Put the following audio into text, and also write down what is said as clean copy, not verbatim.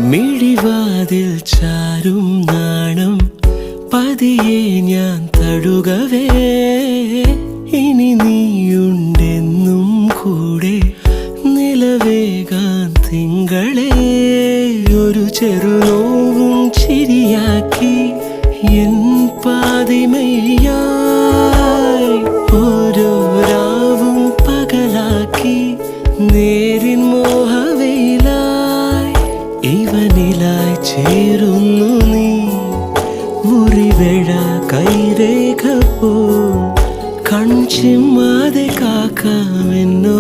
മിഴിവാതിൽ ചാരും നാണം പതിയെ ഞാൻ തഴുകവേ ഇനി നീയുണ്ടെന്നും കൂടെ നിലവേകാൻ തിങ്കളെ ഒരു ചെറുനോവും ചിരിയാക്കി എൻ പാതിമയായി ഓരോ രാവും പകലാക്കി നേരിൻ മോഹവയിലായി ഇവനിലായി ചേരുന്നു നീ മുറിവേഴ കൈരേഖ പോ കൺചിമ്മാതെ കാക്കാമെന്നോ